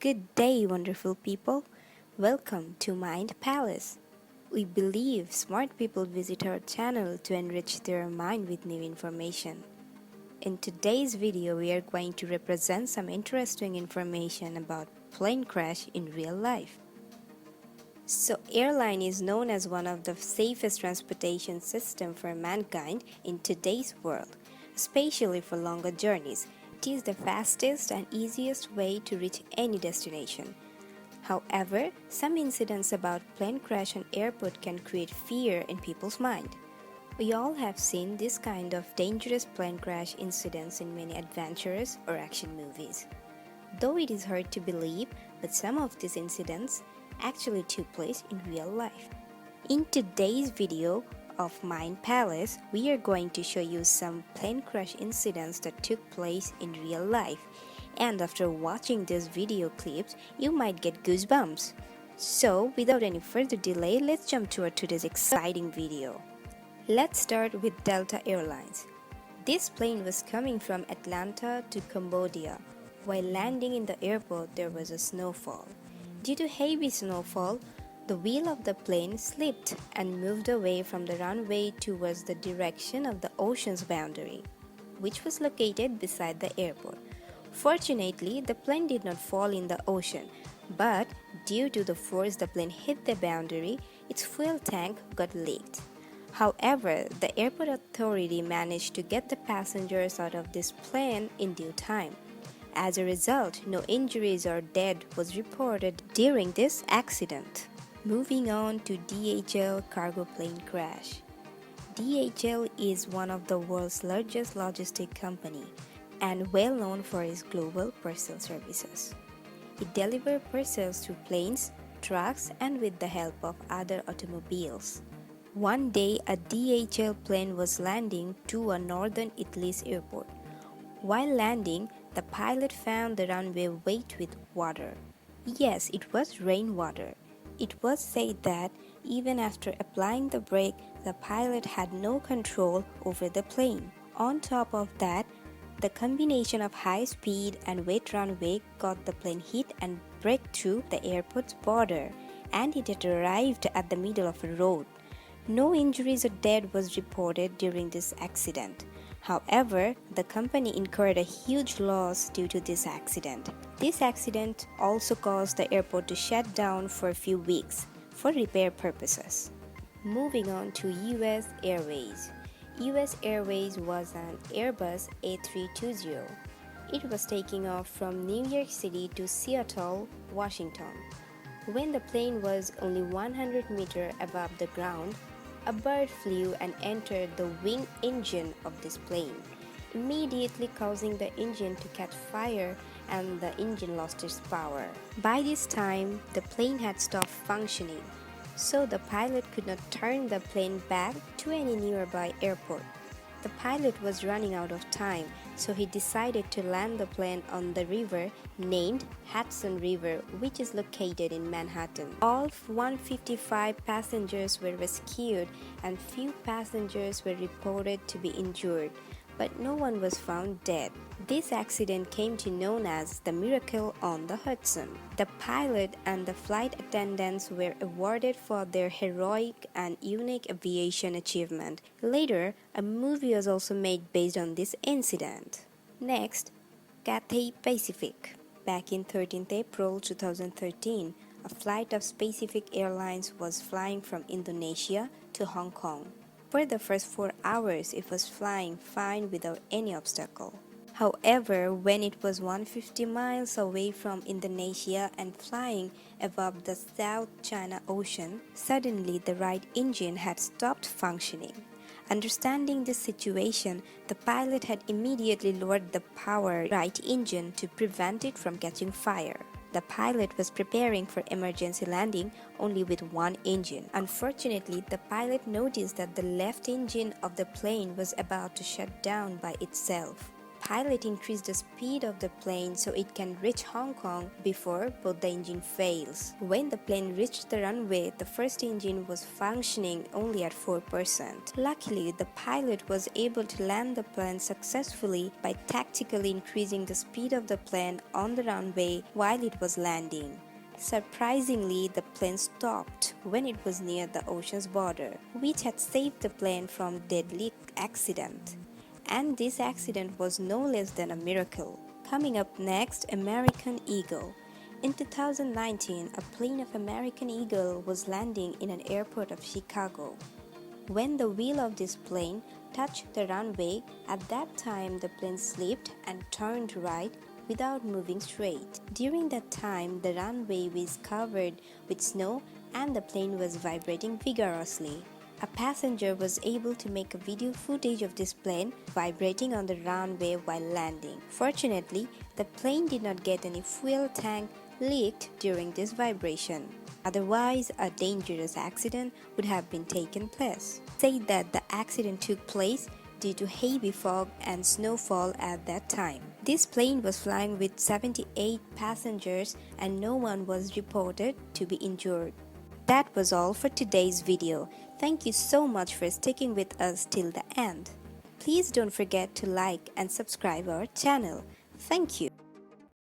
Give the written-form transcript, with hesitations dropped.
Good day, wonderful people. Welcome to Mind Palace. We believe smart people visit our channel to enrich their mind with new information. In today's video, we are going to represent some interesting information about plane crash in real life. So, airline is known as one of the safest transportation system for mankind in today's world, especially for longer journeys. It is the fastest and easiest way to reach any destination. However, some incidents about plane crash on airport can create fear in people's mind. We all have seen this kind of dangerous plane crash incidents in many adventurous or action movies. Though it is hard to believe, but some of these incidents actually took place in real life. In today's video of Mind Palace, we are going to show you some plane crash incidents that took place in real life. And after watching these video clips, you might get goosebumps. So, without any further delay, let's jump to our today's exciting video. Let's start with Delta Airlines. This plane was coming from Atlanta to Cambodia. While landing in the airport, there was a snowfall. Due to heavy snowfall, the wheel of the plane slipped and moved away from the runway towards the direction of the ocean's boundary, which was located beside the airport. Fortunately, the plane did not fall in the ocean, but due to the force the plane hit the boundary, its fuel tank got leaked. However, the airport authority managed to get the passengers out of this plane in due time. As a result, no injuries or death was reported during this accident. Moving on to DHL cargo plane crash. DHL is one of the world's largest logistic company and well known for its global parcel services. It delivers parcels through planes, trucks, and with the help of other automobiles. One day, a DHL plane was landing to a northern Italy's airport. While landing, the pilot found the runway wet with water. Yes, it was rainwater. It was said that even after applying the brake, the pilot had no control over the plane. On top of that, the combination of high speed and wet runway got the plane hit and break through the airport's border, and it had arrived at the middle of a road. No injuries or death was reported during this accident. However, the company incurred a huge loss due to this accident. This accident also caused the airport to shut down for a few weeks for repair purposes. Moving on to US Airways. US Airways was an Airbus A320. It was taking off from New York City to Seattle, Washington. When the plane was only 100 meters above the ground, a bird flew and entered the wing engine of this plane, immediately causing the engine to catch fire and the engine lost its power. By this time, the plane had stopped functioning, so the pilot could not turn the plane back to any nearby airport. The pilot was running out of time, so he decided to land the plane on the river named Hudson River, which is located in Manhattan. All 155 passengers were rescued and few passengers were reported to be injured, but no one was found dead. This accident came to known as the Miracle on the Hudson. The pilot and the flight attendants were awarded for their heroic and unique aviation achievement. Later, a movie was also made based on this incident. Next, Cathay Pacific. Back in 13th April 2013, a flight of Pacific Airlines was flying from Indonesia to Hong Kong. For the first 4 hours, it was flying fine without any obstacle. However, when it was 150 miles away from Indonesia and flying above the South China Ocean, suddenly the right engine had stopped functioning. Understanding this situation, the pilot had immediately lowered the power right engine to prevent it from catching fire. The pilot was preparing for emergency landing only with one engine. Unfortunately, the pilot noticed that the left engine of the plane was about to shut down by itself. pilot increased the speed of the plane so it can reach Hong Kong before both the engine fails. When the plane reached the runway, the first engine was functioning only at 4%. Luckily, the pilot was able to land the plane successfully by tactically increasing the speed of the plane on the runway while it was landing. Surprisingly, the plane stopped when it was near the ocean's border, which had saved the plane from deadly accident. And this accident was no less than a miracle. Coming up next, American Eagle. In 2019, a plane of American Eagle was landing in an airport of Chicago. When the wheel of this plane touched the runway, at that time the plane slipped and turned right without moving straight. During that time, the runway was covered with snow and the plane was vibrating vigorously. A passenger was able to make a video footage of this plane vibrating on the runway while landing. Fortunately, the plane did not get any fuel tank leaked during this vibration. Otherwise, a dangerous accident would have been taken place. Said that the accident took place due to heavy fog and snowfall at that time. This plane was flying with 78 passengers and no one was reported to be injured. That was all for today's video. Thank you so much for sticking with us till the end. Please don't forget to like and subscribe our channel. Thank you.